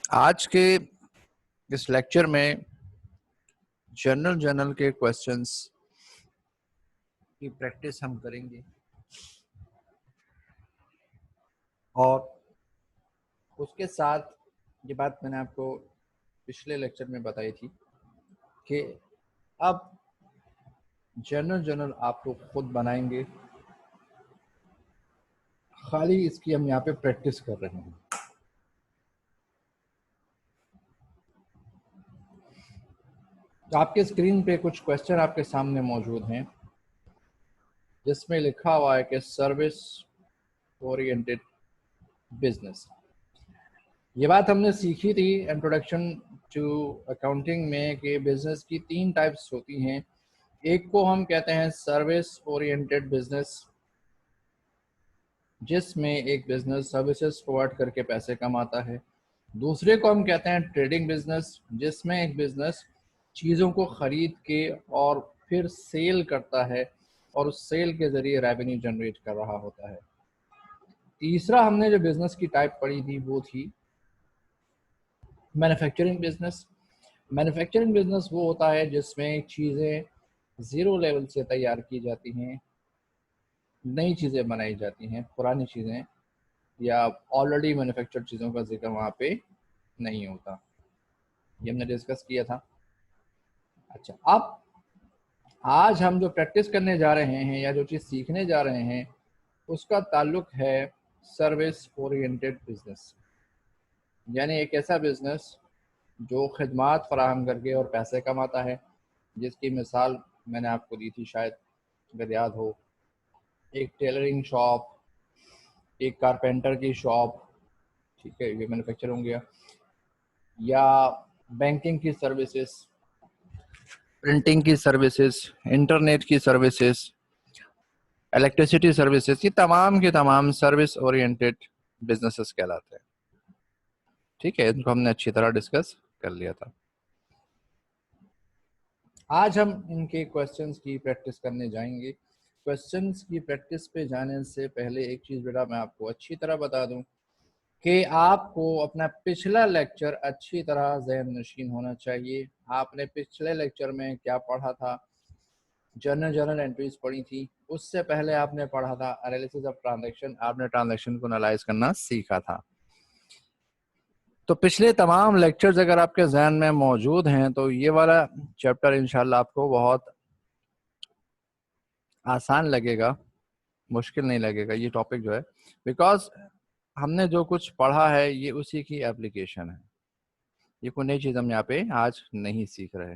आज के इस लेक्चर में जनरल के क्वेश्चंस की प्रैक्टिस हम करेंगे और उसके साथ ये बात मैंने आपको पिछले लेक्चर में बताई थी कि अब जनरल आप लोग खुद बनाएंगे, खाली इसकी हम यहाँ पे प्रैक्टिस कर रहे हैं। तो आपके स्क्रीन पे कुछ क्वेश्चन आपके सामने मौजूद हैं जिसमें लिखा हुआ है कि सर्विस ओरिएंटेड बिजनेस। ये बात हमने सीखी थी इंट्रोडक्शन टू अकाउंटिंग में कि बिजनेस की 3 टाइप्स होती हैं। एक को हम कहते हैं सर्विस ओरिएंटेड बिजनेस, जिसमें एक बिजनेस सर्विसेज प्रोवाइड करके पैसे कमाता है। दूसरे को हम कहते हैं ट्रेडिंग बिजनेस, जिसमें एक बिजनेस चीज़ों को खरीद के और फिर सेल करता है और उस सेल के ज़रिए रेवेन्यू जनरेट कर रहा होता है। तीसरा हमने जो बिजनेस की टाइप पढ़ी थी वो थी मैन्युफैक्चरिंग बिजनेस। मैन्युफैक्चरिंग बिजनेस वो होता है जिसमें चीज़ें ज़ीरो लेवल से तैयार की जाती हैं, नई चीज़ें बनाई जाती हैं, पुरानी चीज़ें या ऑलरेडी मैन्युफैक्चर्ड चीज़ों का जिक्र वहाँ पे नहीं होता। ये हमने डिस्कस किया था। अच्छा, अब आज हम जो प्रैक्टिस करने जा रहे हैं या जो चीज़ सीखने जा रहे हैं उसका ताल्लुक है सर्विस ओरिएंटेड बिजनेस, यानी एक ऐसा बिजनेस जो खिदमात फराहम करके और पैसे कमाता है, जिसकी मिसाल मैंने आपको दी थी, शायद अगर याद हो, एक टेलरिंग शॉप, एक कारपेंटर की शॉप, ठीक है, ये मैन्युफैक्चर हो गया, या बैंकिंग की सर्विसेज, प्रिंटिंग की सर्विसेज, इंटरनेट की सर्विसेज, इलेक्ट्रिसिटी सर्विसेज, ये तमाम के तमाम सर्विस ओरिएंटेड बिजनेसेस कहलाते हैं। ठीक है, इनको हमने अच्छी तरह डिस्कस कर लिया था। आज हम इनके क्वेश्चंस की प्रैक्टिस करने जाएंगे। क्वेश्चंस की प्रैक्टिस पे जाने से पहले एक चीज़ बेटा मैं आपको अच्छी तरह बता दूं कि आपको अपना पिछला लेक्चर अच्छी तरह ज़हन नशीन होना चाहिए। आपने पिछले लेक्चर में क्या पढ़ा था? जर्नल एंट्रीज पढ़ी थी। उससे पहले आपने पढ़ा था एनालिसिस ऑफ ट्रांजैक्शन, आपने ट्रांजैक्शन को एनालाइज करना सीखा था। तो पिछले तमाम लेक्चर्स अगर आपके जहन में मौजूद हैं तो ये वाला चैप्टर इंशाल्लाह आपको बहुत आसान लगेगा, मुश्किल नहीं लगेगा ये टॉपिक जो है, बिकॉज हमने जो कुछ पढ़ा है ये उसी की एप्लीकेशन है। ये कोई नई चीज़ हम यहाँ पे आज नहीं सीख रहे।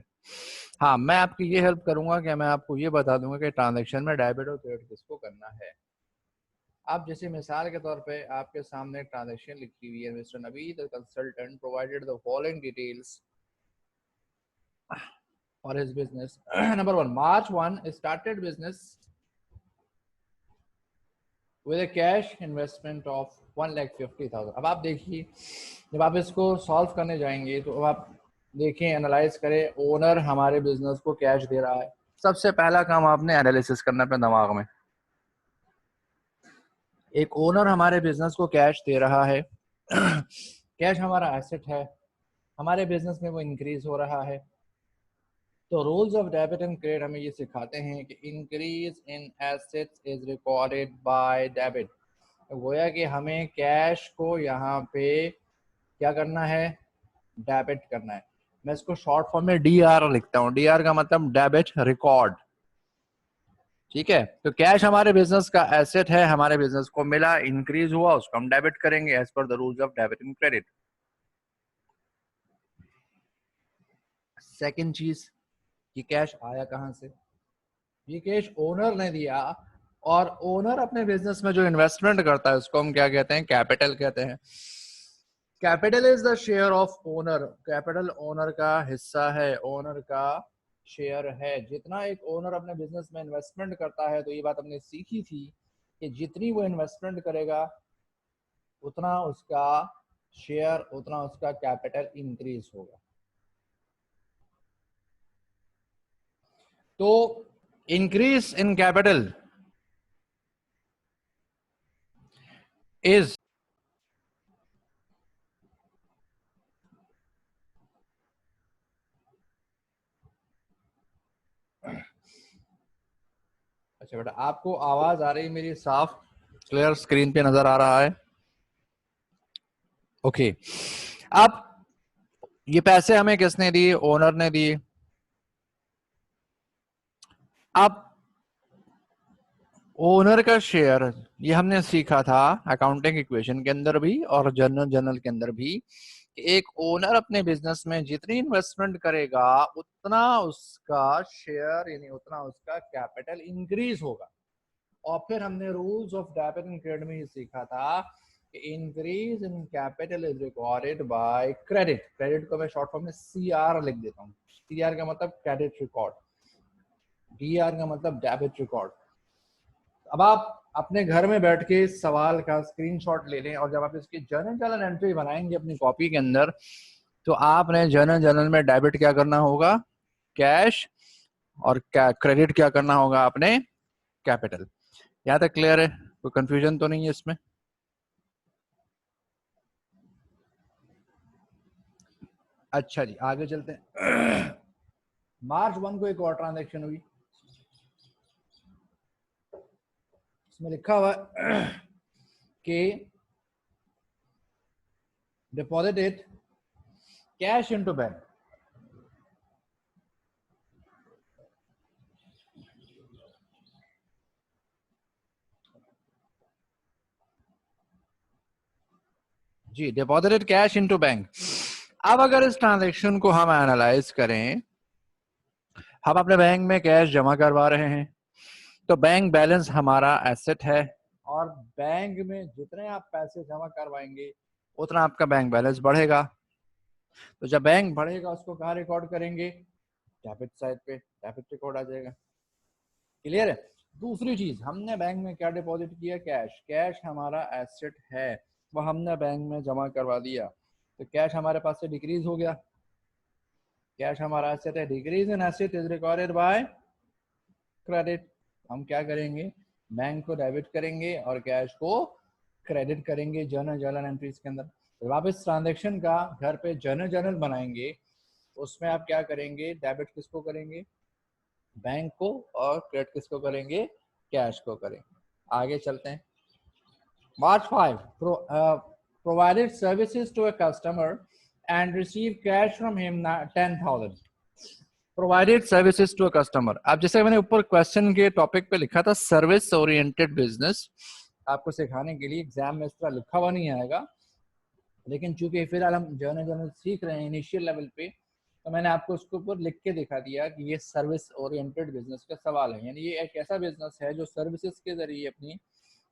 हाँ, मैं आपकी ये हेल्प करूंगा कि मैं आपको ये बता दूंगा कि ट्रांजैक्शन में डेबिट और क्रेडिट किसको करना है। आप जैसे मिसाल के तौर पे आपके सामने ट्रांजैक्शन लिखी हुई है, mister Naveed the consultant provided the following details for his business. Number 1, March 1 started business with a cash investment of 1,50,000। अब आप देखिए, जब आप इसको सॉल्व करने जाएंगे तो अब आप देखें, एनालाइज करें, ओनर हमारे बिजनेस को कैश दे रहा है। सबसे पहला काम आपने एनालिसिस करना अपने दिमाग में। एक ओनर हमारे बिजनेस को कैश दे रहा है कैश हमारा एसेट है, हमारे बिजनेस में वो इंक्रीज हो रहा है। तो rules of debit and credit हमें ये सिखाते हैं कि increase in assets is recorded by debit. गोया कि हमें कैश को यहाँ पे क्या करना है? डेबिट करना है। मैं इसको शॉर्ट फॉर्म में डीआर लिखता हूँ। डीआर का मतलब डेबिट रिकॉर्ड। ठीक है, तो कैश हमारे बिजनेस का एसेट है, हमारे बिजनेस को मिला, इंक्रीज हुआ, उसको हम डेबिट करेंगे as per the rules of debit and credit. Second चीज, ये कैश आया कहां से? ये कैश ओनर ने दिया, और ओनर अपने बिजनेस में जो इन्वेस्टमेंट करता है उसको हम क्या कहते हैं? कैपिटल कहते हैं। Capital is the share of owner. Capital owner का हिस्सा है, ओनर का शेयर है। जितना एक ओनर अपने बिजनेस में इन्वेस्टमेंट करता है, तो ये बात हमने सीखी थी कि जितनी वो इन्वेस्टमेंट करेगा उतना उसका शेयर, उतना उसका कैपिटल इंक्रीज होगा। तो इंक्रीज इन कैपिटल is अच्छा बेटा, आपको आवाज आ रही मेरी साफ क्लियर स्क्रीन पे नजर आ रहा है? ओके। अब ये पैसे हमें किसने दिए? ओनर ने दिए। अब ओनर का शेयर, ये हमने सीखा था अकाउंटिंग इक्वेशन के अंदर भी और जनरल के अंदर भी। एक ओनर अपने बिजनेस में जितनी इन्वेस्टमेंट करेगा उतना उसका शेयर यानी उतना उसका कैपिटल इंक्रीज होगा। और फिर हमने rules of debit and credit में ही सीखा था कि increase in capital is recorded by credit. Credit को मैं शॉर्ट फॉर्म में CR लिख देता हूँ। CR का मतलब क्रेडिट रिकॉर्ड, DR का मतलब डेबिट रिकॉर्ड। अब आप अपने घर में बैठ के सवाल का स्क्रीनशॉट ले लें और जब आप इसकी जर्नल एंट्री बनाएंगे अपनी कॉपी के अंदर, तो आपने जर्नल में डेबिट क्या करना होगा? कैश। और क्या क्रेडिट क्या करना होगा आपने? कैपिटल। यहाँ तक क्लियर है? कोई कंफ्यूजन तो नहीं है इसमें? अच्छा जी, आगे चलते हैं। मार्च 1 को एक और ट्रांजैक्शन हुई। इसमें लिखा हुआ कि डिपॉजिटेड कैश इनटू बैंक। जी, डिपॉजिटेड कैश इनटू बैंक। अब अगर इस ट्रांजैक्शन को हम एनालाइज करें, हम अपने बैंक में कैश जमा करवा रहे हैं, तो बैंक बैलेंस हमारा एसेट है और बैंक में जितने आप पैसे जमा करवाएंगे उतना आपका बैंक बैलेंस बढ़ेगा। तो जब बैंक बढ़ेगा उसको कहाँ रिकॉर्ड करेंगे? डेबिट साइड पे डेबिट रिकॉर्ड आ जाएगा। क्लियर है? दूसरी चीज, हमने बैंक में क्या डिपॉजिट किया? कैश। कैश हमारा एसेट है, वो हमने बैंक में जमा करवा दिया, तो कैश हमारे पास से डिक्रीज हो गया। कैश हमारा एसेट है, decrease in asset is recorded by credit. हम क्या करेंगे? बैंक को डेबिट करेंगे और कैश को क्रेडिट करेंगे जर्नल एंट्रीज के अंदर। जब आप इस ट्रांजेक्शन का घर पे जर्नल बनाएंगे, उसमें आप क्या करेंगे? डेबिट किसको करेंगे? बैंक को। और क्रेडिट किसको करेंगे? कैश को करेंगे। आगे चलते हैं। March 5, provided services to a customer and received cash from him 10,000. Provided services to a customer. अब जैसे मैंने ऊपर क्वेश्चन के टॉपिक पे लिखा था सर्विस ओरिएंटेड बिजनेस, आपको सिखाने के लिए एग्जाम में इस तरह लिखा हुआ नहीं आएगा, लेकिन चूंकि फिलहाल हम जर्नल सीख रहे हैं इनिशियल लेवल पे, तो मैंने आपको उसके ऊपर लिख के दिखा दिया कि ये सर्विस ओरिएंटेड बिजनेस का सवाल है। यानी ये एक ऐसा बिजनेस है जो सर्विसेज के जरिए अपनी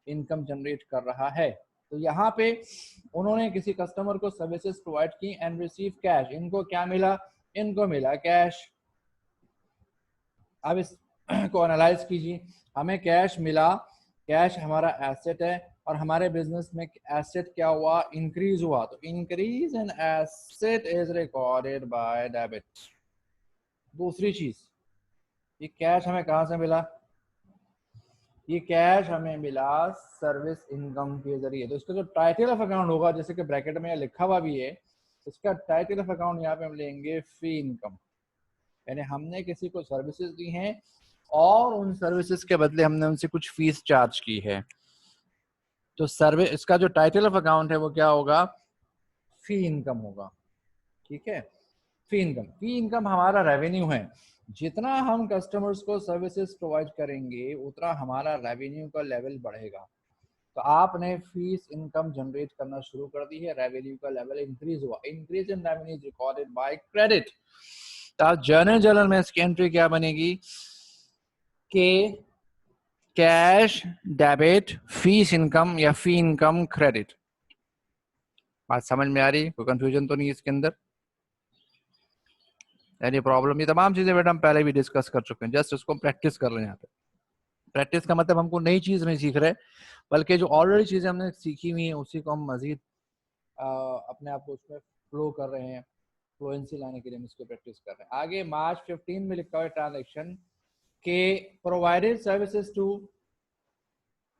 इनकम जनरेट कर रहा है। तो यहाँ पे उन्होंने किसी कस्टमर को सर्विसेज प्रोवाइड की एंड रिसीव कैश। इनको क्या मिला? इनको मिला कैश। अब इसको एनालाइज कीजिए। हमें कैश मिला, कैश हमारा एसेट है और हमारे बिजनेस में एसेट क्या हुआ? इंक्रीज हुआ। तो increase in asset is recorded by debit. दूसरी चीज, ये कैश हमें कहां से मिला? ये कैश हमें मिला सर्विस इनकम के जरिए। तो इसका जो टाइटल ऑफ अकाउंट होगा, जैसे कि ब्रैकेट में लिखा हुआ भी है, इसका टाइटल ऑफ अकाउंट यहाँ पे हम लेंगे फी इनकम। यानी हमने किसी को सर्विसेज दी हैं और उन सर्विसेज के बदले हमने उनसे कुछ फीस चार्ज की है। तो सर्वे इसका जो टाइटल ऑफ अकाउंट है वो क्या होगा? फी इनकम होगा। ठीक है? फी इनकम। फी इनकम हमारा रेवेन्यू है। जितना हम कस्टमर्स को सर्विसेज प्रोवाइड करेंगे उतना हमारा रेवेन्यू का लेवल बढ़ेगा। तो आपने फीस इनकम जनरेट करना शुरू कर दी है, रेवेन्यू का लेवल इंक्रीज हुआ। Increase in revenue is recorded by credit. तो जर्नल में इसकी एंट्री क्या बनेगी? के कैश डेबिट फीस इनकम या फी इनकम क्रेडिट। बात समझ में आ रही? कोई कंफ्यूजन तो नहीं है इसके अंदर? Any problem? ये तमाम चीजें बेटा हम पहले भी डिस्कस कर चुके हैं, जस्ट उसको प्रैक्टिस कर रहे हैं यहाँ पे। प्रैक्टिस का मतलब हमको नई चीज नहीं सीख रहे, बल्कि जो ऑलरेडी चीजें हमने सीखी हुई है उसी को हम मजीद अपने आप को उसमें फ्लो कर रहे हैं। फ्लुएंसी लाने के लिए हम इसको प्रैक्टिस कर रहे हैं। आगे मार्च 15 में लिखा हुआ ट्रांजेक्शन के provided services to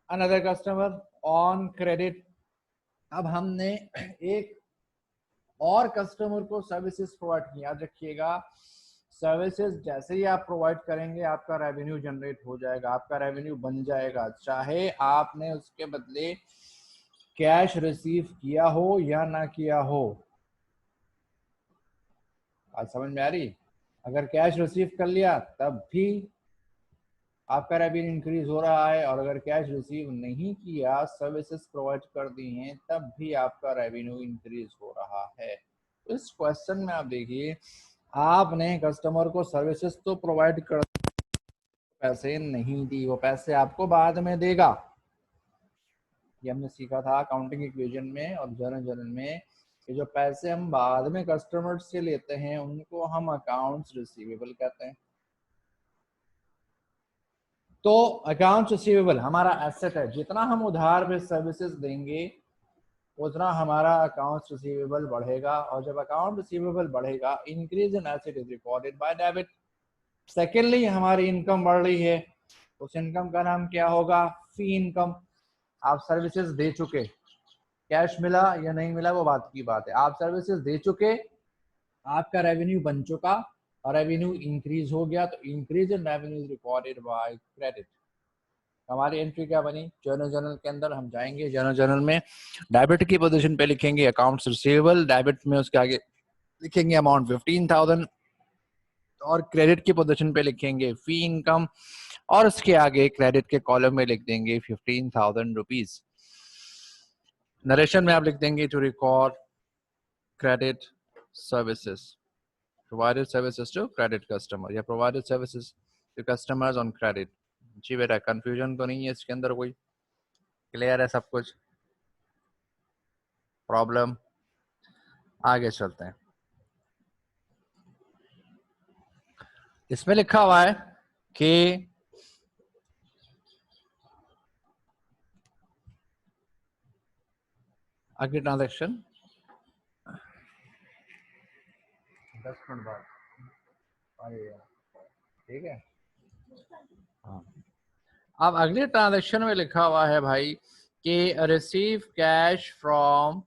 another customer on credit. अब हमने एक और कस्टमर को सर्विसेज प्रोवाइड की। याद रखिएगा, सर्विसेज जैसे ही आप प्रोवाइड करेंगे आपका रेवेन्यू जनरेट हो जाएगा, आपका रेवेन्यू बन जाएगा, चाहे आपने उसके बदले कैश रिसीव किया हो या ना किया हो। आज समझ में आ रही? अगर कैश रिसीव कर लिया तब भी आपका रेवेन्यू इंक्रीज हो रहा है, और अगर कैश रिसीव नहीं किया, सर्विसेज प्रोवाइड कर दी हैं, तब भी आपका रेवेन्यू इंक्रीज हो रहा है। इस क्वेश्चन में आप देखिए, आपने कस्टमर को सर्विसेज तो प्रोवाइड कर, पैसे नहीं दी, वो पैसे आपको बाद में देगा। ये हमने सीखा था अकाउंटिंग इक्वेशन में और जर्नल में कि जो पैसे हम बाद में कस्टमर से लेते हैं उनको हम अकाउंट्स रिसीवेबल कहते हैं। तो अकाउंट्स रिसीवेबल हमारा एसेट है, जितना हम उधार पे सर्विसेज देंगे उतना हमारा अकाउंट्स रिसीवेबल बढ़ेगा, और जब अकाउंट रिसीवेबल बढ़ेगा, increase in asset is recorded by debit. Secondly हमारी इनकम बढ़ रही है, उस इनकम का नाम क्या होगा? फी इनकम। आप सर्विसेज दे चुके, कैश मिला या नहीं मिला वो बात की बात है, आप सर्विसेज दे चुके, आपका रेवेन्यू बन चुका और रेवेन्यू इंक्रीज हो गया, तो increase in revenue recorded by credit. हमारी एंट्री क्या बनी? जर्नल के अंदर हम जाएंगे, जर्नल में डेबिट की पोजीशन पे लिखेंगे अकाउंट्स रिसीवेबल, डेबिट में उसके आगे लिखेंगे अमाउंट 15,000, और क्रेडिट की पोजीशन पे लिखेंगे फी इनकम, और उसके आगे क्रेडिट के कॉलम में लिख देंगे 15,000 रुपीज। नरेशन में आप लिख देंगे to record credit services, provided services to credit customer या provided services to customers on credit। जी बेटा, कंफ्यूजन तो नहीं है इसके अंदर कोई? क्लियर है सब कुछ? प्रॉब्लम? आगे चलते हैं। इसमें लिखा हुआ है कि अगली ट्रांजैक्शन 10 मिनट बाद आइएगा, ठीक है? हाँ, अब अगले ट्रांजैक्शन में लिखा हुआ है भाई कि receive cash from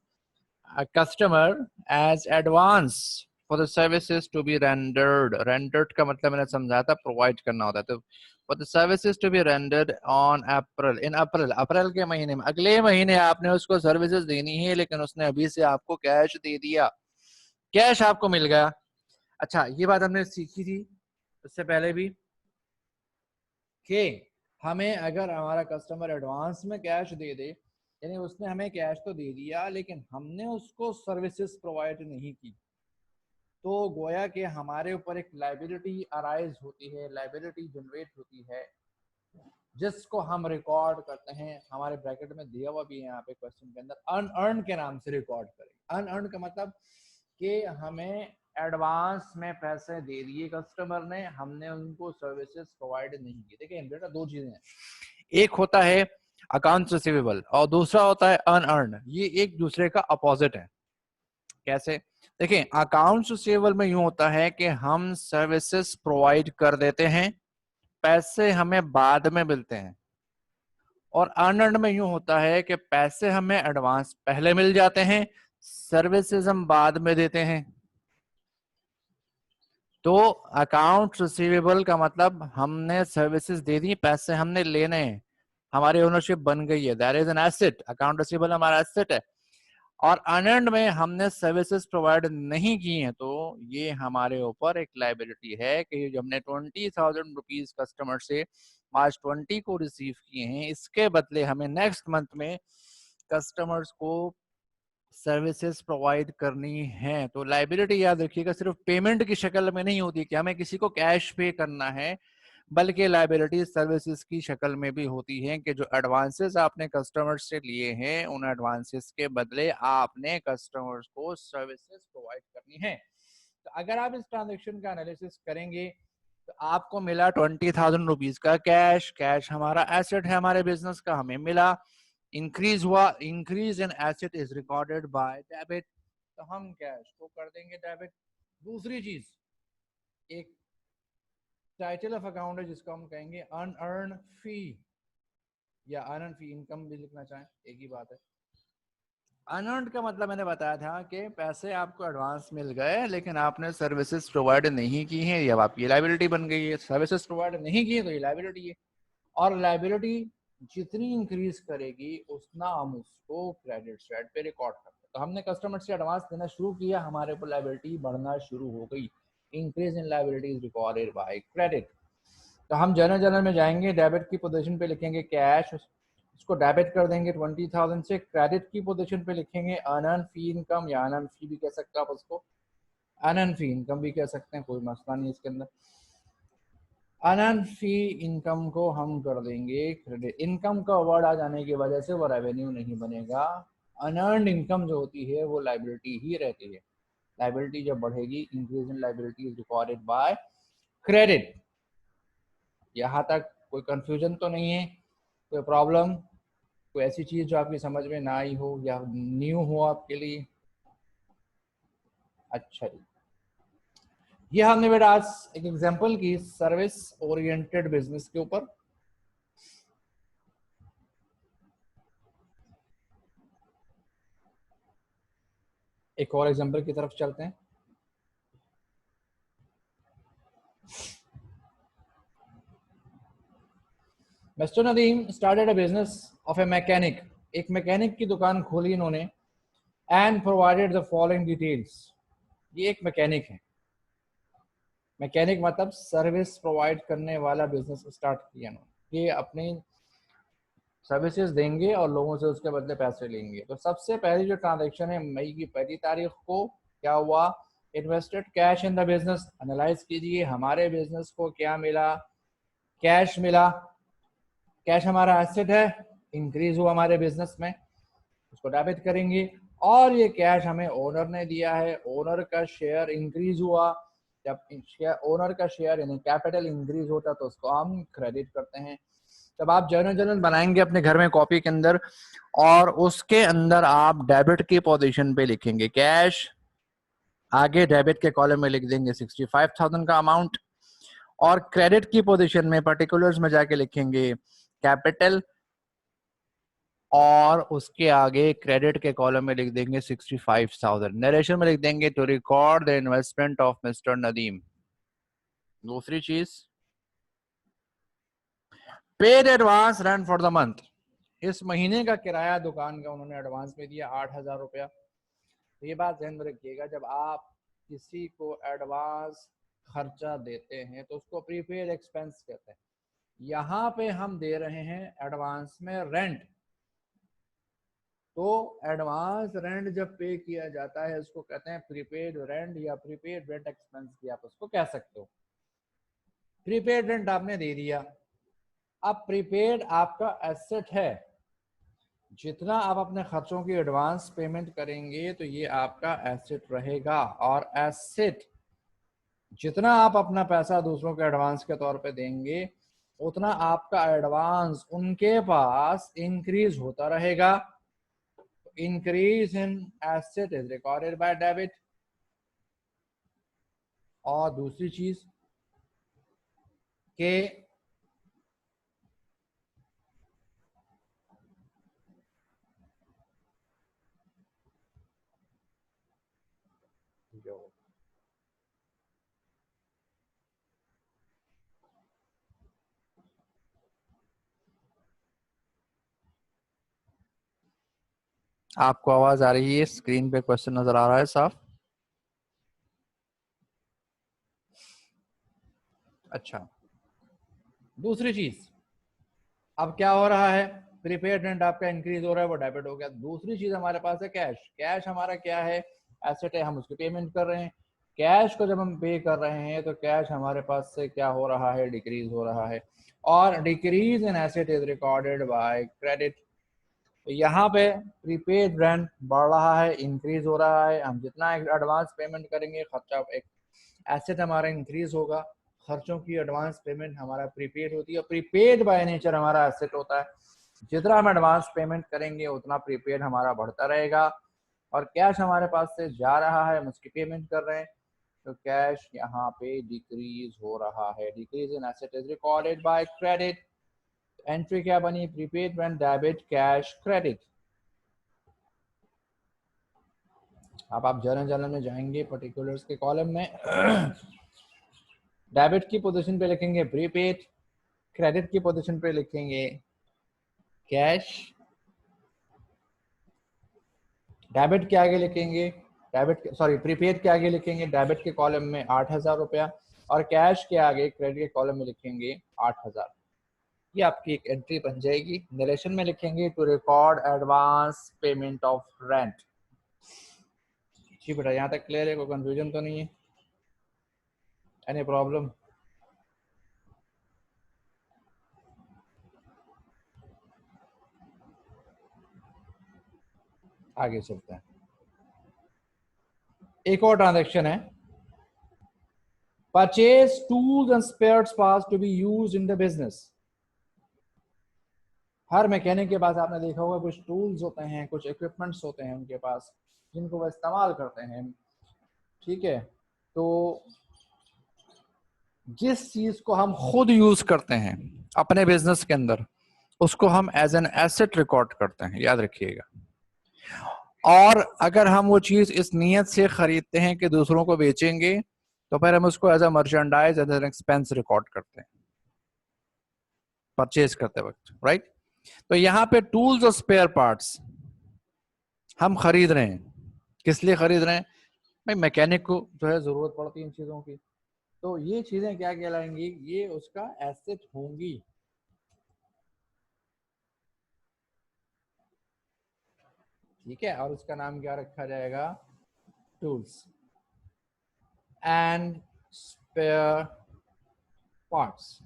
customer as advance for the services to be rendered. Rendered का मतलब मैंने समझाया था, प्रोवाइड करना होता है। तो for the services to be rendered on April, in April, अप्रैल के महीने में, अगले महीने आपने उसको सर्विसेज देनी है, लेकिन उसने अभी से आपको कैश दे दिया, कैश आपको मिल गया। अच्छा, ये बात हमने सीखी थी उससे पहले भी कि हमें अगर हमारा कस्टमर एडवांस में कैश दे दे, यानी उसने हमें कैश तो दे दिया लेकिन हमने उसको सर्विसेज प्रोवाइड नहीं की, तो गोया कि हमारे ऊपर एक लाइबिलिटी अराइज होती है, लाइबिलिटी जनरेट होती है, जिसको हम रिकॉर्ड करते हैं। हमारे ब्रैकेट में दिया हुआ भी है यहाँ पे क्वेश्चन के अंदर, अनअर्न के नाम से रिकॉर्ड करें। अनअर्न का मतलब कि हमें एडवांस में पैसे दे दिए कस्टमर ने, हमने उनको सर्विसेज प्रोवाइड नहीं की। देखिए बेटा, दो चीजें हैं, एक होता है अकाउंट्स रिसीवेबल और दूसरा होता है अनअर्न। ये एक दूसरे का अपोजिट है। कैसे? देखिए, अकाउंट्स रिसीवेबल में यूं होता है कि हम सर्विसेज प्रोवाइड कर देते हैं, पैसे हमें बाद में मिलते हैं, और अनअर्न में यूं होता है कि पैसे हमें एडवांस पहले मिल जाते हैं, सर्विसेज हम बाद में देते हैं। तो अकाउंट रिसीवेबल का मतलब हमने सर्विसेज दे दी, पैसे हमने लेने हैं, हमारी ओनरशिप बन गई है, that is an asset. Account receivable हमारा एसेट है। और अनअर्न्ड में हमने सर्विसेज प्रोवाइड नहीं की हैं, तो ये हमारे ऊपर एक लाइबिलिटी है कि जो हमने 20,000 रुपीज कस्टमर से मार्च 20 को रिसीव किए हैं, इसके बदले हमें नेक्स्ट मंथ में कस्टमर्स को सर्विसेज प्रोवाइड करनी है। तो लाइबिलिटी याद रखिएगा, सिर्फ पेमेंट की शक्ल में नहीं होती कि हमें किसी को कैश पे करना है, बल्कि लाइबिलिटी सर्विसेज की शक्ल में भी होती है कि जो एडवांसेस आपने कस्टमर्स से लिए हैं, उन एडवांसेस के बदले आपने कस्टमर्स को सर्विसेज प्रोवाइड करनी है। तो अगर आप इस ट्रांजेक्शन का एनालिसिस करेंगे तो आपको मिला 20,000 रुपीज का कैश। कैश हमारा एसेट है, हमारे बिजनेस का, हमें मिला, इंक्रीज हुआ, increase in asset is recorded by debit, तो हम कैश को कर देंगे डेबिट। दूसरी चीज, एक टाइटल ऑफ अकाउंट है जिसको हम कहेंगे अनअर्न फी या अनअर्न फी इनकम भी लिखना चाहें, एक ही बात है। अनअर्न्ड का मतलब मैंने बताया था कि पैसे आपको एडवांस मिल गए लेकिन आपने सर्विसेज प्रोवाइड नहीं की हैं, ये अब आपकी लायबिलिटी बन गई है। सर्विसेज प्रोवाइड नहीं की है तो ये लायबिलिटी है, और लायबिलिटी जितनी इंक्रीज करेगी उतना हम उसको क्रेडिट साइड पे रिकॉर्ड करते हैं। तो हमने कस्टमर से एडवांस देना शुरू किया, हमारे ऊपर लायबिलिटी बढ़ना शुरू हो गई। Increase in liability is recorded by credit. तो हम जनरल में जाएंगे, डेबिट की पोजीशन पे लिखेंगे कैश, इसको डेबिट कर देंगे 20,000 से। क्रेडिट की पोजीशन पे लिखेंगे अनअर्न फी इनकम, या अनअर्न फी भी कह सकते हो आप उसको, अनअर्न फी इनकम भी कह सकते हैं, कोई मसला नहीं इसके अंदर। अनअर्न फी इनकम को हम कर देंगे क्रेडिट। इनकम का वर्ड आ जाने की वजह से वो रेवेन्यू नहीं बनेगा। अनअर्नड इनकम जो होती है वो लाइबिलिटी ही रहती है। लाइबिलिटी जब बढ़ेगी, increase in liability is recorded by credit. यहाँ तक कोई कंफ्यूजन तो नहीं है, कोई प्रॉब्लम, कोई ऐसी चीज जो आपकी समझ में ना आई हो या न्यू हो आपके लिए? अच्छा जी, ये हमने बेटा आज एक एग्जांपल की सर्विस ओरिएंटेड बिजनेस के ऊपर। एक और एग्जांपल की तरफ चलते हैं। Mister Nadeem started a business of A mechanic. एक मैकेनिक की दुकान खोली इन्होंने, and provided the following details. ये एक मैकेनिक है, मैकेनिक मतलब सर्विस प्रोवाइड करने वाला बिजनेस स्टार्ट किया इन्होंने। ये अपनी सर्विसेज देंगे और लोगों से उसके बदले पैसे लेंगे। तो सबसे पहली जो ट्रांजैक्शन है मई की 1 तारीख को क्या हुआ? Invested cash in the business. Analyse कीजिए हमारे बिजनेस को क्या मिला, कैश मिला। कैश हमारा एसेट है, इंक्रीज हुआ हमारे बिजनेस में, उसको डेबिट करेंगे। और ये कैश हमें ओनर ने दिया है, ओनर का शेयर इंक्रीज हुआ। जब ओनर का शेयर यानी कैपिटल इंक्रीज होता है तो उसको हम क्रेडिट करते हैं। जब आप जर्नल बनाएंगे अपने घर में कॉपी के अंदर, और उसके अंदर आप डेबिट की पोजीशन पे लिखेंगे कैश, आगे डेबिट के कॉलम में लिख देंगे 65,000 का अमाउंट, और क्रेडिट की पोजीशन में पर्टिकुलर्स में जाके लिखेंगे कैपिटल, और उसके आगे क्रेडिट के कॉलम में लिख देंगे 65,000। नरेशन में लिख देंगे to record the investment of mister Nadeem. दूसरी चीज, paid advance rent for the month. इस महीने का किराया दुकान का उन्होंने एडवांस में दिया 8,000 रुपया। तो ये बात ध्यान में रखिएगा, जब आप किसी को एडवांस खर्चा देते हैं तो उसको प्रीपेड एक्सपेंस कहते हैं। यहाँ पे हम दे रहे हैं एडवांस में रेंट। तो एडवांस रेंट जब पे किया जाता है उसको कहते हैं प्रीपेड रेंट या प्रीपेड रेंट एक्सपेंस भी आप उसको कह सकते हो। प्रीपेड रेंट आपने दे दिया। अब प्रीपेड आपका एसेट है, जितना आप अपने खर्चों की एडवांस पेमेंट करेंगे तो ये आपका एसेट रहेगा। और एसेट, जितना आप अपना पैसा दूसरों के एडवांस के तौर पे देंगे उतना आपका एडवांस उनके पास इंक्रीज होता रहेगा। Increase in asset is recorded by debit. और दूसरी चीज के जो आपको आवाज आ रही है? स्क्रीन पे क्वेश्चन नजर आ रहा है साफ? अच्छा, दूसरी चीज, अब क्या हो रहा है? प्रीपेड रेंट आपका इंक्रीज हो रहा है, वो डेबिट हो गया। दूसरी चीज हमारे पास है कैश। कैश हमारा क्या है? एसेट है, हम उसकी पेमेंट कर रहे हैं। कैश को जब हम पे कर रहे हैं तो कैश हमारे पास से क्या हो रहा है? डिक्रीज हो रहा है। और decrease in asset is recorded by credit. तो यहाँ पे प्रीपेड रेंट बढ़ रहा है, इंक्रीज हो रहा है। हम जितना एडवांस पेमेंट करेंगे, खर्चा एक एसेट हमारा इंक्रीज होगा। खर्चों की एडवांस पेमेंट हमारा प्रीपेड होती है, प्रीपेड बाय नेचर हमारा एसेट होता है। जितना हम एडवांस पेमेंट करेंगे उतना प्रीपेड हमारा बढ़ता रहेगा। और कैश हमारे पास से जा रहा है, हम उसकी पेमेंट कर रहे हैं, तो कैश यहाँ पे डिक्रीज हो रहा है। Decrease in asset is recorded by credit. Entry क्या बनी? Prepaid rent debit cash credit. अब आप जर्नल में जाएंगे, पर्टिकुलर्स के कॉलम में डेबिट की पोजीशन पे लिखेंगे प्रीपेड, क्रेडिट की पोजीशन पे लिखेंगे कैश, डेबिट के आगे लिखेंगे प्रीपेड के आगे लिखेंगे डेबिट के कॉलम में 8,000 रुपया, और कैश के आगे क्रेडिट के कॉलम में लिखेंगे 8,000। ये आपकी एक एंट्री बन जाएगी। नरेशन में लिखेंगे to record advance payment of rent. जी बेटा, यहाँ तक क्लियर है? कोई कंफ्यूजन तो नहीं है? Any problem? आगे चलते हैं। एक और ट्रांजैक्शन है, purchase tools and spare parts to be used in the business. हर मैकेनिक के पास आपने देखा होगा कुछ टूल्स होते हैं, कुछ इक्विपमेंट्स होते हैं उनके पास, जिनको वो इस्तेमाल करते हैं। ठीक है, तो जिस चीज को हम खुद यूज करते हैं अपने बिजनेस के अंदर, उसको हम एज एन एसेट रिकॉर्ड करते हैं, याद रखिएगा। और अगर हम वो चीज इस नीयत से खरीदते हैं कि दूसरों को बेचेंगे, तो फिर हम उसको as a merchandise, as an expense record करते हैं परचेज करते वक्त, राइट। तो यहाँ पे टूल्स और स्पेयर पार्ट्स हम खरीद रहे हैं, किस लिए खरीद रहे हैं? भाई मैकेनिक को जो है जरूरत पड़ती है इन चीजों की, तो ये चीजें क्या कहलाएंगी? ये उसका एसेट होंगी। ठीक है, और उसका नाम क्या रखा जाएगा? Tools and spare parts.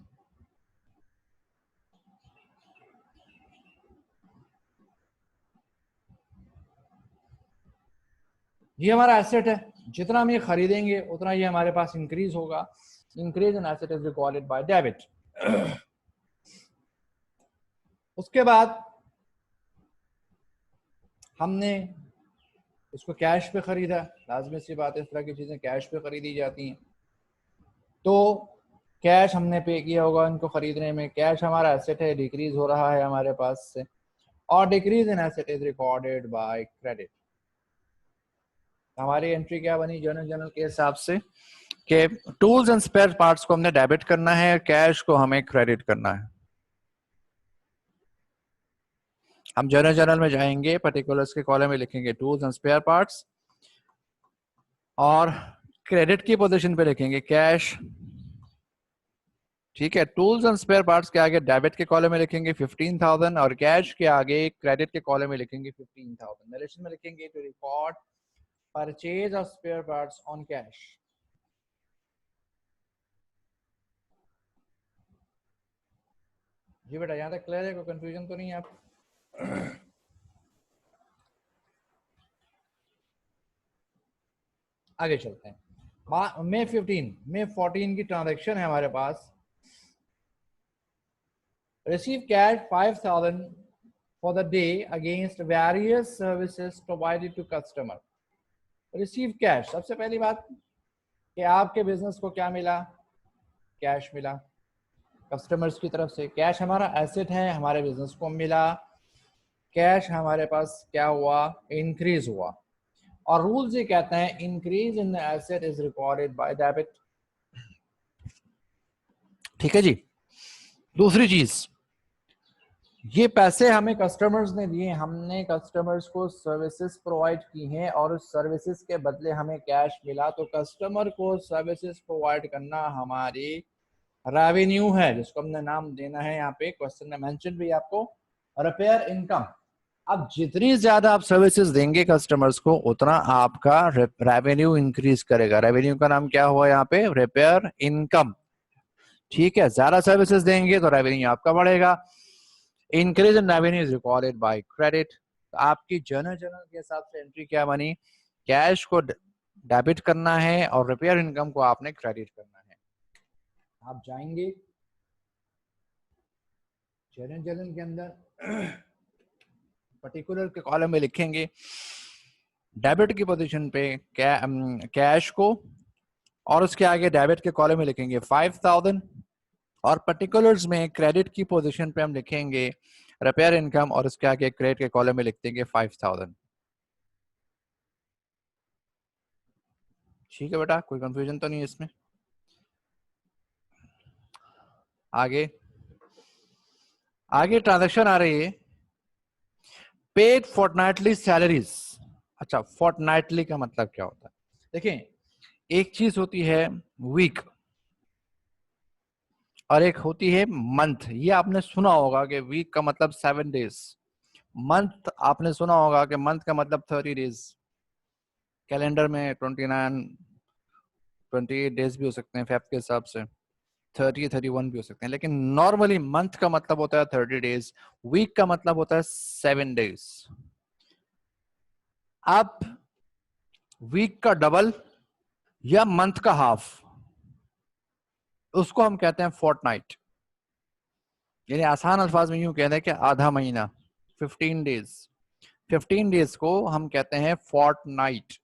ये हमारा एसेट है, जितना हम ये खरीदेंगे उतना ये हमारे पास इंक्रीज होगा। Increase in asset is recorded by debit. उसके बाद हमने इसको कैश पे खरीदा, लाजमी सी बात है, इस तरह की चीजें कैश पे खरीदी जाती हैं। तो कैश हमने पे किया होगा इनको खरीदने में, कैश हमारा एसेट है, डिक्रीज हो रहा है हमारे पास से, और decrease in asset is recorded by credit. हमारी एंट्री क्या बनी जर्नल के हिसाब से कि टूल्स एंड स्पेयर पार्ट्स को हमने डेबिट करना है, कैश को हमें क्रेडिट करना है। हम जर्नल में जाएंगे, पर्टिकुलर्स के कॉलम में लिखेंगे टूल्स एंड स्पेयर पार्ट्स, और क्रेडिट की पोजीशन पे लिखेंगे कैश। ठीक है, टूल्स एंड स्पेयर पार्ट्स के आगे डेबिट के कॉलम में लिखेंगे 15,000, और कैश के आगे क्रेडिट के कॉलम में लिखेंगे 15,000। नरेशन में लिखेंगे to record purchase of spare parts on cash. जी बेटा, यहाँ तक क्लियर है? कोई कंफ्यूजन तो नहीं है आप? आगे चलते हैं। मे 14 की ट्रांजैक्शन है हमारे पास। Receive cash 5,000 for the day against various services provided to customer. Receive cash, सबसे पहली बात कि आपके बिजनेस को क्या मिला? कैश मिला कस्टमर्स की तरफ से। कैश हमारा एसेट है, हमारे बिजनेस को मिला। कैश हमारे पास क्या हुआ? इंक्रीज हुआ। और रूल्स ये कहते हैं increase in the asset is recorded by debit. ठीक है जी। दूसरी चीज, ये पैसे हमें कस्टमर्स ने दिए, हमने कस्टमर्स को सर्विसेज प्रोवाइड की हैं, और उस सर्विसेज के बदले हमें कैश मिला। तो कस्टमर को सर्विसेज प्रोवाइड करना हमारी रेवेन्यू है, जिसको हमने नाम देना है यहाँ पे क्वेश्चन में मेंशन भी आपको, रिपेयर इनकम। अब जितनी ज्यादा आप सर्विसेज देंगे कस्टमर्स को, उतना आपका रेवेन्यू इंक्रीज करेगा। रेवेन्यू का नाम क्या हुआ यहाँ पे? Repair income. ठीक है, ज्यादा सर्विसेज देंगे तो रेवेन्यू आपका बढ़ेगा। Increase in revenue is recorded by credit. आपकी जर्नल के हिसाब से एंट्री क्या बनी? कैश को डेबिट करना है और रिपेयर इनकम को आपने क्रेडिट करना है। आप जाएंगे जर्नल के अंदर, पर्टिकुलर के कॉलम में लिखेंगे डेबिट की पोजीशन पे कैश को, और उसके आगे डेबिट के कॉलम में लिखेंगे 5,000, और पर्टिकुलर्स में क्रेडिट की पोजीशन पे हम लिखेंगे रिपेयर इनकम, और उसके आगे क्रेडिट के कॉलम में लिख देंगे 5,000। ठीक है बेटा, कोई कंफ्यूजन तो नहीं है इसमें। आगे आगे ट्रांजैक्शन आ रही है, पेड फोर्टनाइटली सैलरीज। अच्छा, फोर्टनाइटली का मतलब क्या होता है? देखें, एक चीज होती है वीक और एक होती है मंथ। ये आपने सुना होगा कि वीक का मतलब 7 डेज, मंथ आपने सुना होगा कि मंथ का मतलब 30 डेज। कैलेंडर में 28 डेज भी हो सकते हैं फेब के हिसाब से, 31 भी हो सकते हैं, लेकिन नॉर्मली मंथ का मतलब होता है 30 डेज, वीक का मतलब होता है 7 डेज। अब वीक का डबल या मंथ का हाफ, उसको हम कहते हैं फोर्टनाइट। यानी आसान अल्फाज में यूं कहते हैं कि आधा महीना, 15 डेज। 15 डेज को हम कहते हैं फोर्टनाइट।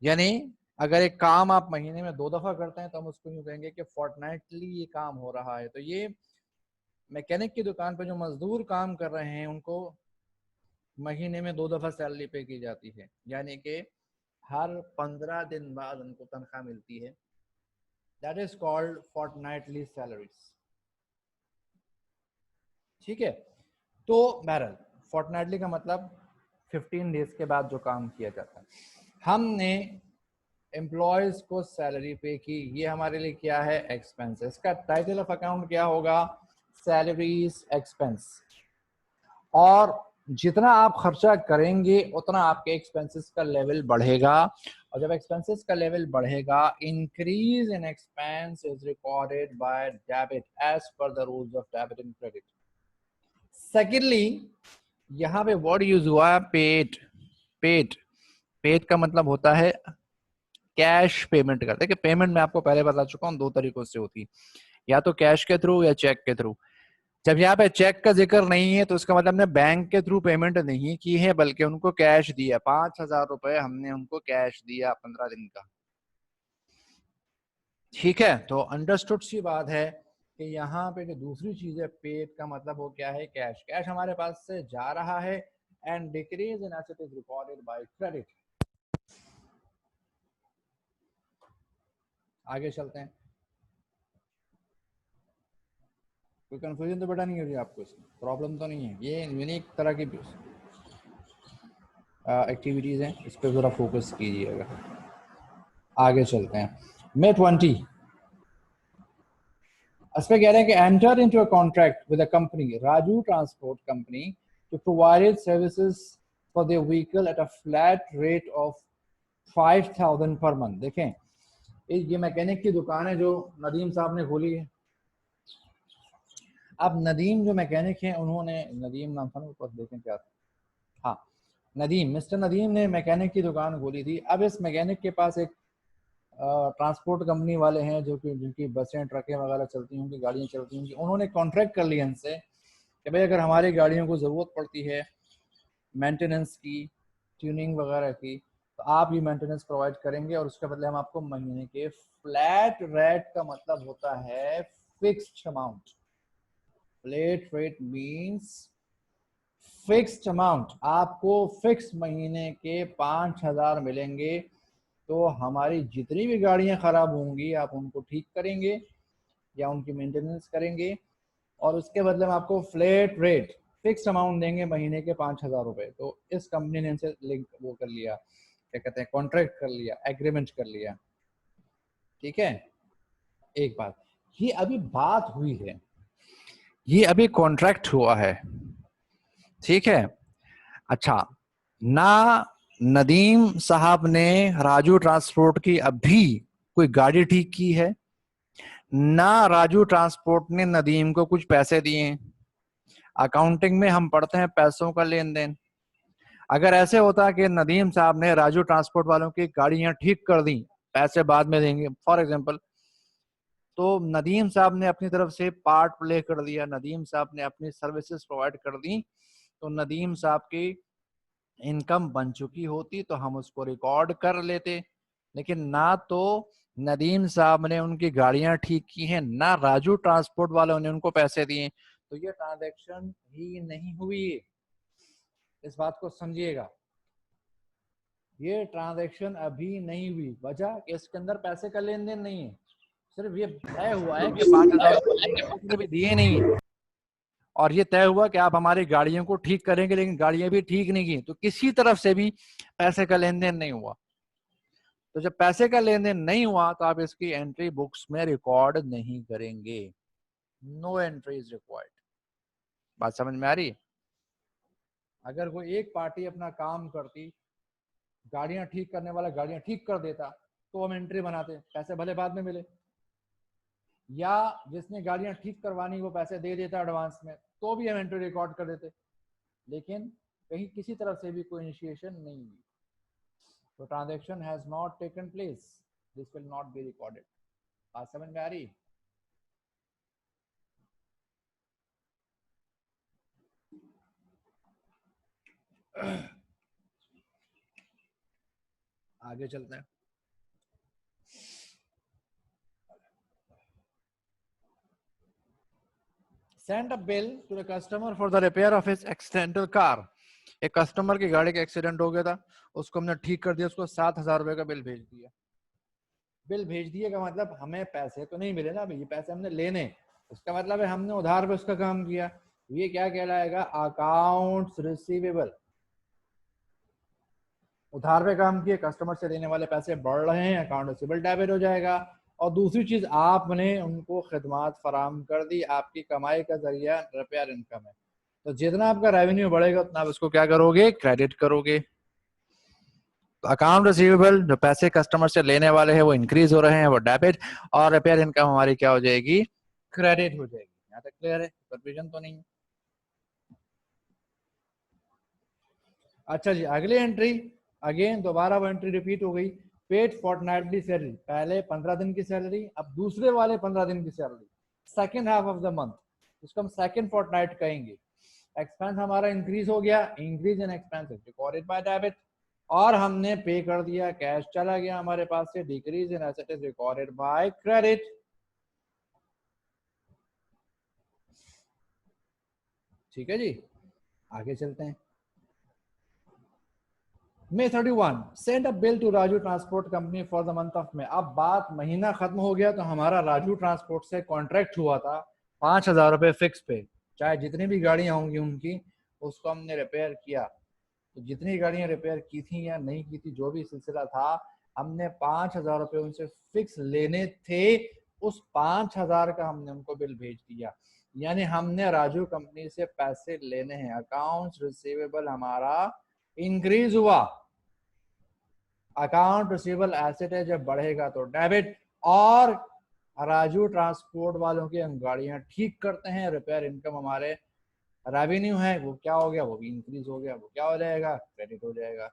यानी अगर एक काम आप महीने में 2 दफा करते हैं तो हम उसको यूं कहेंगे कि फोर्टनाइटली ये काम हो रहा है। तो ये मैकेनिक की दुकान पर जो मजदूर काम कर रहे हैं उनको महीने में 2 दफा सैलरी पे की जाती है, यानी कि हर 15 दिन बाद उनको तनख्वाह मिलती है। That is called fortnightly salaries. ठीक है, तो बहरहाल फोर्टनाइटली का मतलब 15 डेज के बाद जो काम किया जाता है। हमने एम्प्लॉयज को सैलरी पे की, ये हमारे लिए क्या है? एक्सपेंसेस। का टाइटल ऑफ अकाउंट क्या होगा? Salaries expense. और जितना आप खर्चा करेंगे उतना आपके एक्सपेंसेस का लेवल बढ़ेगा, और जब एक्सपेंसेस का लेवल बढ़ेगा, increase in expense is recorded by debit as per the rules of debit and credit. Secondly, यहाँ पे वर्ड यूज हुआ है पेड। पेड पेड का मतलब होता है कैश पेमेंट करते हैं। कि पेमेंट मैं आपको पहले बता चुका हूँ 2 तरीकों से होती है, या तो कैश के थ्रू या चेक के थ्रू। जब यहाँ पे चेक का जिक्र नहीं है तो इसका मतलब हमने बैंक के थ्रू पेमेंट नहीं की है, बल्कि उनको कैश दिया। 5,000 रुपए हमने उनको कैश दिया 15 दिन का। ठीक है, तो अंडरस्टूड सी बात है कि यहाँ पे जो दूसरी चीज है पेड का मतलब वो क्या है? कैश। कैश हमारे पास से जा रहा है and decrease in asset is recorded by credit. आगे चलते हैं। कोई कंफ्यूजन तो बेटा नहीं हो रही आपको? इसमें प्रॉब्लम तो नहीं है? ये यूनिक तरह की एक्टिविटीज हैं, इस पर जरा फोकस कीजिएगा। आगे चलते हैं। मे 20 इसमें कह रहे हैं कि enter into a contract with a company, Raju transport company, to provide services for their vehicle at a flat rate of 5,000 per month. देखें, ये मैकेनिक की दुकान है जो नदीम साहब ने खोली है। अब नदीम जो मैकेनिक हैं, उन्होंने, नदीम नाम था ना ऊपर, देखें क्या था, हाँ नदीम, मिस्टर नदीम ने मैकेनिक की दुकान खोली थी। अब इस मैकेनिक के पास एक ट्रांसपोर्ट कंपनी वाले हैं जो कि जिनकी बसें ट्रकें वगैरह चलती होंगी, गाड़ियाँ चलती होंगी, उन्होंने कॉन्ट्रैक्ट कर लिया इनसे कि भाई अगर हमारी गाड़ियों को ज़रूरत पड़ती है मेंटेनेंस की, ट्यूनिंग वगैरह की, तो आप ये मेंटेनेंस प्रोवाइड करेंगे और उसके बदले हम आपको महीने के फ्लैट रेट का मतलब होता है fixed amount. Flat rate means fixed amount. आपको फिक्स महीने के 5,000 मिलेंगे। तो हमारी जितनी भी गाड़ियां खराब होंगी आप उनको ठीक करेंगे या उनकी मेंटेनेंस करेंगे, और उसके बदले में आपको फ्लैट रेट फिक्स अमाउंट देंगे महीने के 5,000 रुपए। तो इस कंपनी ने इनसे लिंक वो कर लिया, क्या कहते हैं, कॉन्ट्रैक्ट कर लिया, एग्रीमेंट कर लिया। ठीक है, एक बात, ये अभी बात हुई है, ये अभी कॉन्ट्रैक्ट हुआ है। ठीक है, अच्छा, ना नदीम साहब ने राजू ट्रांसपोर्ट की अभी कोई गाड़ी ठीक की है, ना राजू ट्रांसपोर्ट ने नदीम को कुछ पैसे दिए। अकाउंटिंग में हम पढ़ते हैं पैसों का लेन देन। अगर ऐसे होता कि नदीम साहब ने राजू ट्रांसपोर्ट वालों की गाड़ियां ठीक कर दी, पैसे बाद में देंगे फॉर एग्जांपल, तो नदीम साहब ने अपनी तरफ से पार्ट प्ले कर दिया, नदीम साहब ने अपनी सर्विसेज प्रोवाइड कर दी, तो नदीम साहब की इनकम बन चुकी होती तो हम उसको रिकॉर्ड कर लेते। लेकिन ना तो नदीम साहब ने उनकी गाड़ियां ठीक की हैं, ना राजू ट्रांसपोर्ट वालों ने उनको पैसे दिए, तो ये ट्रांजैक्शन ही नहीं हुई। इस बात को समझिएगा। ये ट्रांजैक्शन अभी नहीं हुई, वजह कि इसके अंदर पैसे का लेन देन नहीं है, सिर्फ ये तय हुआ है कि 5,000 भी दिए नहीं है, और ये तय हुआ कि आप हमारी गाड़ियों को ठीक करेंगे, लेकिन गाड़ियां भी ठीक नहीं की, तो किसी तरफ से भी पैसे का लेन देन नहीं हुआ। तो जब पैसे का लेन देन नहीं हुआ तो आप इसकी एंट्री बुक्स में रिकॉर्ड नहीं करेंगे। No entry is required. बात समझ में आ रही है? अगर कोई एक पार्टी अपना काम करती, गाड़ियां ठीक करने वाला गाड़ियां ठीक कर देता, तो हम एंट्री बनाते, पैसे भले बाद में मिले, या जिसने गाड़ियां ठीक करवानी वो पैसे दे देता एडवांस में, तो भी हम एंट्री रिकॉर्ड कर देते, लेकिन कहीं किसी तरफ से भी कोई इनिशिएशन नहीं हुई, तो transaction has not taken place, this will not be recorded. बात समझ में आ रही? आगे चलते हैं। Send a bill to the customer for the repair of his accidental car। एक कस्टमर की गाड़ी का एक्सीडेंट हो गया था, उसको हमने ठीक कर दिया, उसको 7,000 रुपए का बिल भेज दिया। बिल भेज दिए का मतलब हमें पैसे तो नहीं मिले ना, ये पैसे हमने लेने, इसका मतलब है हमने उधार पे उसका काम किया, ये क्या कहलाएगा? Accounts receivable. उधार पे काम किए, कस्टमर से लेने वाले पैसे बढ़ रहे हैं, अकाउंट रिसीवेबल डेबिट हो जाएगा। और दूसरी चीज, आपने उनको खिदमत फराम कर दी, आपकी कमाई का जरिया रिपेयर इनकम है, तो जितना आपका रेवेन्यू बढ़ेगा उतना आप इसको क्या करोगे? क्रेडिट करोगे। तो अकाउंट रिसीवेबल, जो पैसे कस्टमर से लेने वाले हैं वो इंक्रीज हो रहे हैं, वो डेबिट, और रिपेयर इनकम हमारी क्या हो जाएगी? क्रेडिट हो जाएगी। यहाँ तक क्लियर है? कंफ्यूजन तो नहीं है? अच्छा जी, अगली एंट्री, अगेन दोबारा वो एंट्री रिपीट हो गई। पेड फोर्टनाइटली सैलरी, पहले 15 दिन की सैलरी, अब दूसरे वाले 15 दिन की salary, second half of the month, इसको हम सेकेंड फोर्टनाइट कहेंगे। एक्सपेंस हमारा इंक्रीज हो गया, increase in expense recorded by debit, और हमने पे कर दिया, कैश चला गया हमारे पास से, decrease in asset is recorded by credit. ठीक है जी, आगे चलते हैं। May 31, send a bill to Raju transport company for the month of May. अब बात, महीना खत्म हो गया, तो हमारा राजू ट्रांसपोर्ट से कॉन्ट्रैक्ट हुआ था 5,000 रुपए फिक्स पे, चाहे जितनी भी गाड़ियां होंगी उनकी, उसको हमने रिपेयर किया। तो जितनी गाड़ियां रिपेयर की थी या नहीं की थी, जो भी सिलसिला था, हमने 5,000 रुपए उनसे फिक्स लेने थे, उस 5,000 का हमने उनको बिल भेज दिया। यानी हमने राजू कंपनी से पैसे लेने हैं, अकाउंट्स रिसीवेबल हमारा इंक्रीज हुआ। अकाउंट रिसीवेबल एसेट है, जब बढ़ेगा तो डेबिट, और राजू ट्रांसपोर्ट वालों की हम गाड़ियां ठीक करते हैं, रिपेयर इनकम हमारे रेवेन्यू है, वो क्या हो गया? वो भी इंक्रीज हो गया, वो क्या हो जाएगा? क्रेडिट हो जाएगा।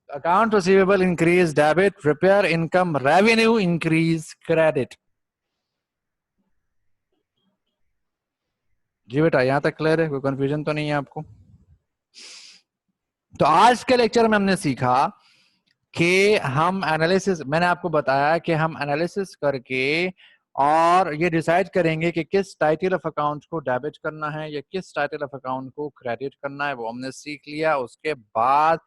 Account receivable increase debit, repair income revenue increase credit. जी बेटा, यहां तक क्लियर है? कोई कंफ्यूजन तो नहीं है आपको? तो आज के लेक्चर में हमने सीखा कि हम एनालिसिस, मैंने आपको बताया कि हम एनालिसिस करके और ये डिसाइड करेंगे कि किस टाइटल ऑफ अकाउंट को डेबिट करना है या किस टाइटल ऑफ अकाउंट को क्रेडिट करना है, वो हमने सीख लिया। उसके बाद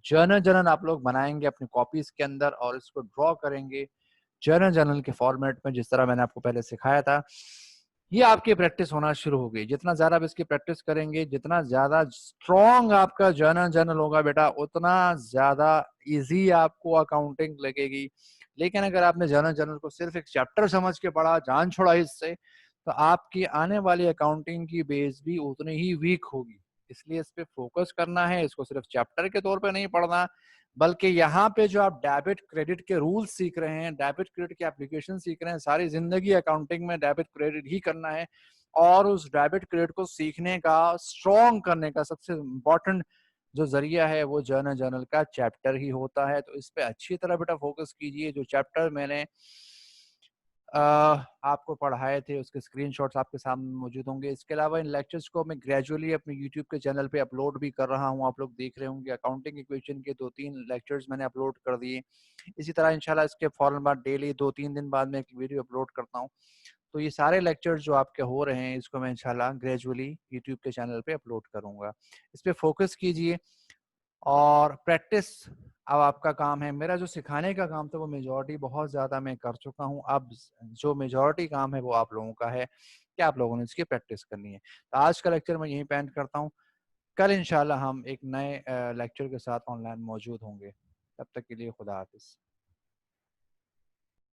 जर्नल जर्नल आप लोग बनाएंगे अपनी कॉपीज के अंदर और इसको ड्रॉ करेंगे जर्नल जर्नल के फॉर्मेट में, जिस तरह मैंने आपको पहले सिखाया था। ये आपकी प्रैक्टिस होना शुरू हो गई। जितना ज्यादा आप इसकी प्रैक्टिस करेंगे, जितना ज्यादा स्ट्रॉन्ग आपका जर्नल जर्नल होगा बेटा, उतना ज्यादा इजी आपको अकाउंटिंग लगेगी। लेकिन अगर आपने जर्नल जर्नल को सिर्फ एक चैप्टर समझ के पढ़ा, जान छोड़ा इससे, तो आपकी आने वाली अकाउंटिंग की बेस भी उतनी ही वीक होगी। इसलिए इस पे फोकस करना है, इसको सिर्फ चैप्टर के तौर पे नहीं पढ़ना, बल्कि यहाँ पे जो आप डेबिट क्रेडिट के रूल्स सीख रहे हैं, डेबिट क्रेडिट की एप्लीकेशन सीख रहे हैं, सारी जिंदगी अकाउंटिंग में डेबिट क्रेडिट ही करना है। और उस डेबिट क्रेडिट को सीखने का, स्ट्रॉन्ग करने का सबसे इम्पोर्टेंट जो जरिया है वो जर्नल जर्नल का चैप्टर ही होता है। तो इस पे अच्छी तरह बेटा फोकस कीजिए। जो चैप्टर मैंने आपको पढ़ाए थे उसके स्क्रीनशॉट्स आपके सामने मौजूद होंगे। इसके अलावा इन लेक्चर्स को मैं ग्रेजुअली अपने यूट्यूब के चैनल पे अपलोड भी कर रहा हूं। आप लोग देख रहे होंगे अकाउंटिंग इक्वेशन के 2-3 लेक्चर्स मैंने अपलोड कर दिए। इसी तरह इंशाल्लाह इसके फौरन बाद डेली 2-3 दिन बाद में एक वीडियो अपलोड करता हूं। तो ये सारे लेक्चर्स जो आपके हो रहे हैं, इसको मैं इंशाल्लाह ग्रेजुअली यूट्यूब के चैनल पे अपलोड करूंगा। इस पे फोकस कीजिए और प्रैक्टिस अब आपका काम है, मेरा जो सिखाने का काम था वो मेजॉरिटी बहुत ज़्यादा मैं कर चुका हूँ। अब जो मेजॉरिटी काम है वो आप लोगों का है कि आप लोगों ने इसकी प्रैक्टिस करनी है। तो आज का लेक्चर मैं यहीं पे एंड करता हूँ। कल इंशाल्लाह हम एक नए लेक्चर के साथ ऑनलाइन मौजूद होंगे। तब तक के लिए खुदा हाफ़िज़।